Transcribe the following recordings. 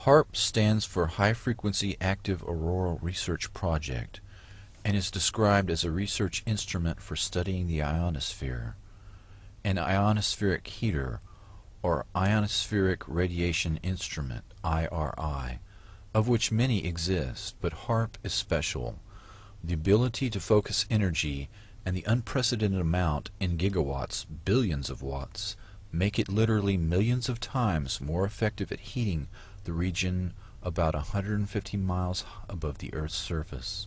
HAARP stands for High Frequency Active Auroral Research Project and is described as a research instrument for studying the ionosphere, an ionospheric heater, or ionospheric radiation instrument, IRI, of which many exist, but HAARP is special. The ability to focus energy and the unprecedented amount in gigawatts, billions of watts, make it literally millions of times more effective at heating the region about 150 miles above the Earth's surface.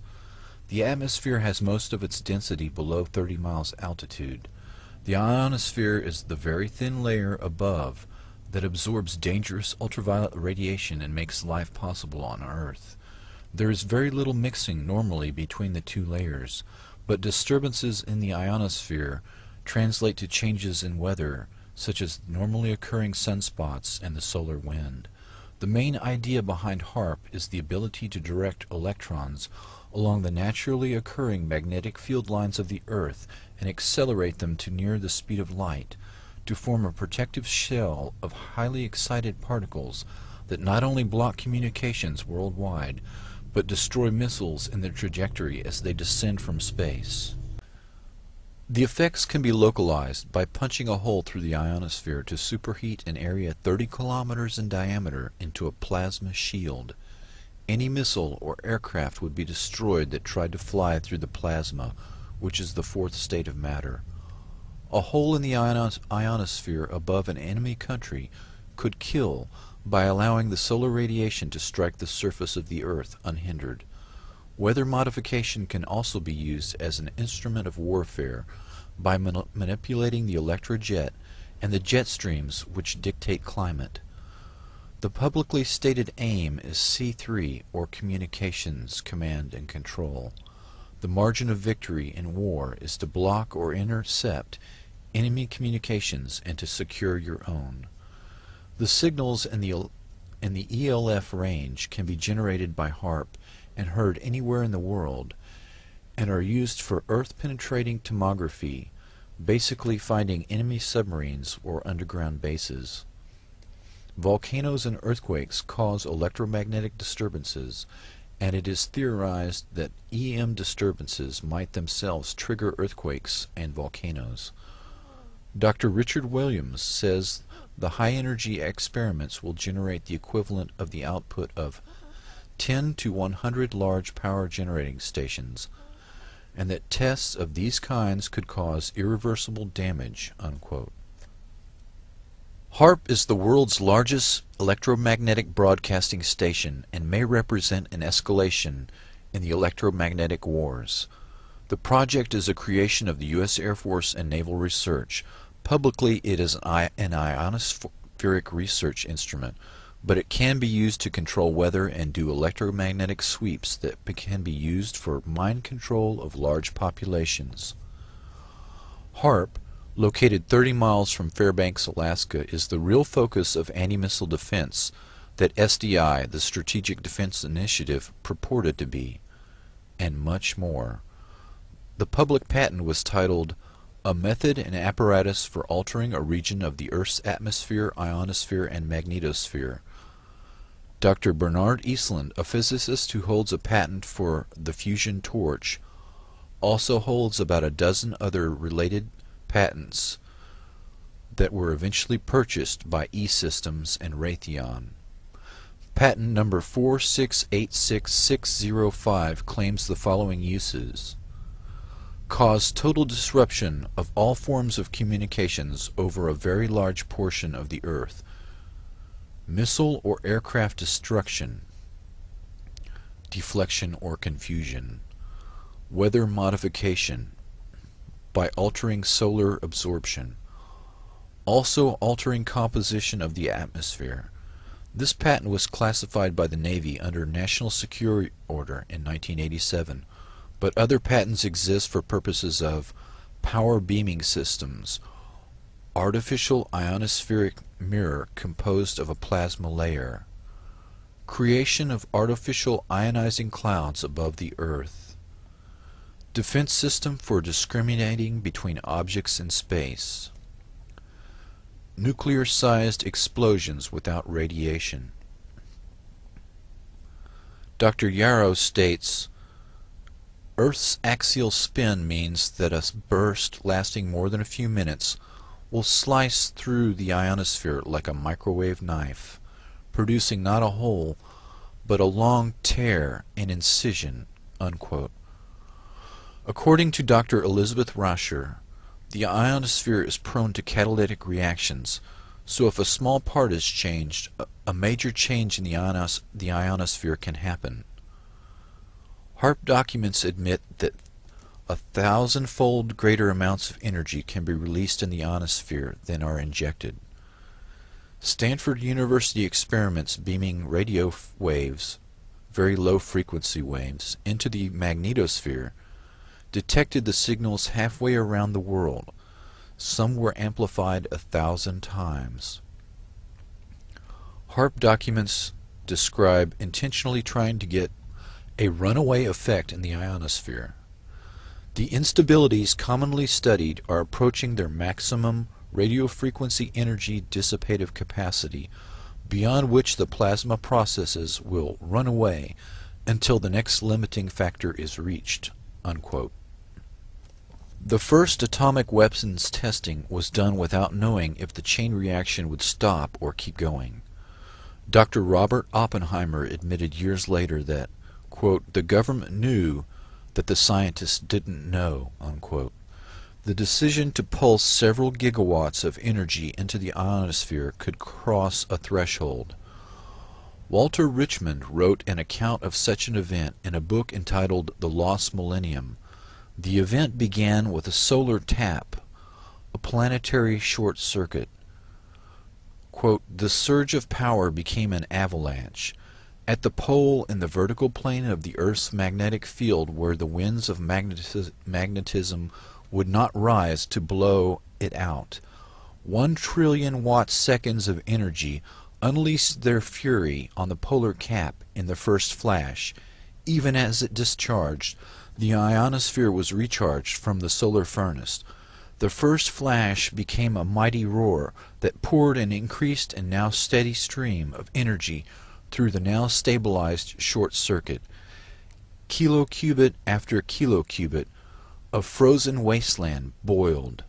The atmosphere has most of its density below 30 miles altitude. The ionosphere is the very thin layer above that absorbs dangerous ultraviolet radiation and makes life possible on Earth. There is very little mixing normally between the two layers, but disturbances in the ionosphere translate to changes in weather, such as normally occurring sunspots and the solar wind. The main idea behind HAARP is the ability to direct electrons along the naturally occurring magnetic field lines of the Earth and accelerate them to near the speed of light, to form a protective shell of highly excited particles that not only block communications worldwide, but destroy missiles in their trajectory as they descend from space. The effects can be localized by punching a hole through the ionosphere to superheat an area 30 kilometers in diameter into a plasma shield. Any missile or aircraft would be destroyed that tried to fly through the plasma, which is the fourth state of matter. A hole in the ionosphere above an enemy country could kill by allowing the solar radiation to strike the surface of the Earth unhindered. Weather modification can also be used as an instrument of warfare by manipulating the electrojet and the jet streams which dictate climate. The publicly stated aim is C3, or Communications, Command and Control. The margin of victory in war is to block or intercept enemy communications and to secure your own. The signals in the ELF range can be generated by HAARP and heard anywhere in the world, and are used for Earth-penetrating tomography, basically finding enemy submarines or underground bases. Volcanoes and earthquakes cause electromagnetic disturbances, and it is theorized that EM disturbances might themselves trigger earthquakes and volcanoes. Dr. Richard Williams says the high-energy experiments will generate the equivalent of the output of 10 to 100 large power generating stations, and that tests of these kinds could cause irreversible damage, unquote. HAARP is the world's largest electromagnetic broadcasting station and may represent an escalation in the electromagnetic wars. The project is a creation of the U.S. Air Force and Naval Research. Publicly, it is an ionospheric research instrument, but it can be used to control weather and do electromagnetic sweeps that can be used for mind control of large populations. HAARP, located 30 miles from Fairbanks, Alaska, is the real focus of anti-missile defense that SDI, the Strategic Defense Initiative, purported to be, and much more. The public patent was titled A Method and Apparatus for Altering a Region of the Earth's Atmosphere, Ionosphere, and Magnetosphere. Dr. Bernard Eastland, a physicist who holds a patent for the fusion torch, also holds about a dozen other related patents that were eventually purchased by E-Systems and Raytheon. Patent number 4686605 claims the following uses: cause total disruption of all forms of communications over a very large portion of the Earth, missile or aircraft destruction, deflection or confusion, weather modification by altering solar absorption, also altering composition of the atmosphere. This patent was classified by the Navy under National Security Order in 1987, but other patents exist for purposes of power beaming systems, artificial ionospheric mirror composed of a plasma layer, creation of artificial ionizing clouds above the Earth, defense system for discriminating between objects in space, nuclear-sized explosions without radiation, Dr. Yarrow states, Earth's axial spin means that a burst lasting more than a few minutes will slice through the ionosphere like a microwave knife, producing not a hole, but a long tear and incision, unquote. According to Dr. Elizabeth Rasher, the ionosphere is prone to catalytic reactions, so if a small part is changed, a major change in the ionosphere can happen. HAARP documents admit that 1,000-fold greater amounts of energy can be released in the ionosphere than are injected. Stanford University experiments beaming radio waves, very low frequency waves, into the magnetosphere detected the signals halfway around the world. Some were amplified 1,000 times. HAARP documents describe intentionally trying to get a runaway effect in the ionosphere. The instabilities commonly studied are approaching their maximum radio frequency energy dissipative capacity, beyond which the plasma processes will run away until the next limiting factor is reached, unquote. The first atomic weapons testing was done without knowing if the chain reaction would stop or keep going. Dr. Robert Oppenheimer admitted years later that, quote, the government knew that the scientists didn't know, unquote. The decision to pulse several gigawatts of energy into the ionosphere could cross a threshold. Walter Richmond wrote an account of such an event in a book entitled The Lost Millennium. The event began with a solar tap, a planetary short circuit. Quote, the surge of power became an avalanche. At the pole in the vertical plane of the Earth's magnetic field where the winds of magnetism would not rise to blow it out, 1 trillion watt-seconds of energy unleashed their fury on the polar cap in the first flash. Even as it discharged, the ionosphere was recharged from the solar furnace. The first flash became a mighty roar that poured an increased and now steady stream of energy through the now stabilized short circuit. Kilocubit after kilocubit of frozen wasteland boiled.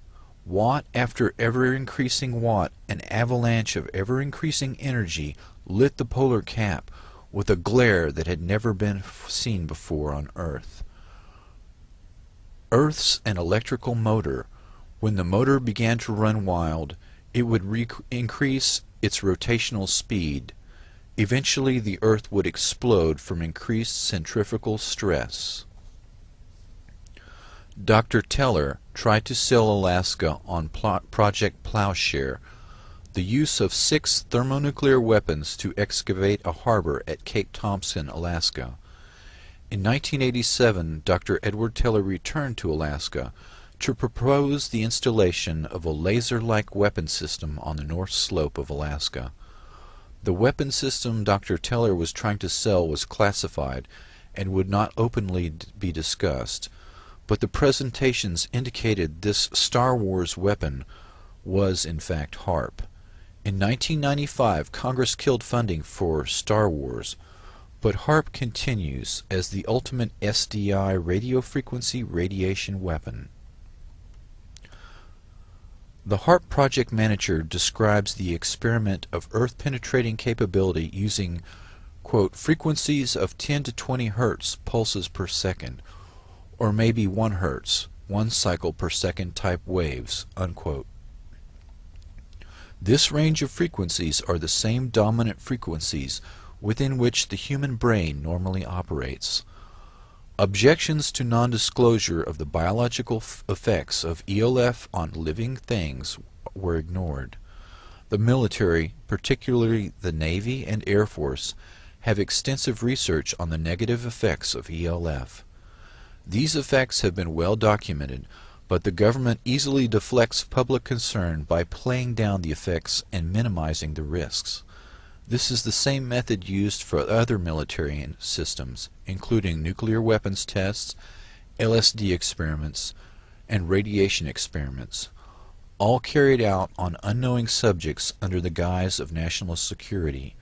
Watt after ever-increasing watt, an avalanche of ever-increasing energy lit the polar cap with a glare that had never been seen before on Earth. Earth's an electrical motor. When the motor began to run wild, it would increase its rotational speed. Eventually the Earth would explode from increased centrifugal stress. Dr. Teller tried to sell Alaska on Project Plowshare, the use of 6 thermonuclear weapons to excavate a harbor at Cape Thompson, Alaska. In 1987, Dr. Edward Teller returned to Alaska to propose the installation of a laser-like weapon system on the north slope of Alaska. The weapon system Dr. Teller was trying to sell was classified and would not openly be discussed, but the presentations indicated this Star Wars weapon was in fact HAARP. In 1995, Congress killed funding for Star Wars, but HAARP continues as the ultimate SDI radio frequency radiation weapon. The HAARP project manager describes the experiment of Earth-penetrating capability using, quote, frequencies of 10 to 20 Hertz pulses per second, or maybe 1 Hertz, 1 cycle per second type waves, unquote. This range of frequencies are the same dominant frequencies within which the human brain normally operates. Objections to non-disclosure of the biological effects of ELF on living things were ignored. The military, particularly the Navy and Air Force, have extensive research on the negative effects of ELF. These effects have been well documented, but the government easily deflects public concern by playing down the effects and minimizing the risks. This is the same method used for other military systems, including nuclear weapons tests, LSD experiments, and radiation experiments, all carried out on unknowing subjects under the guise of national security.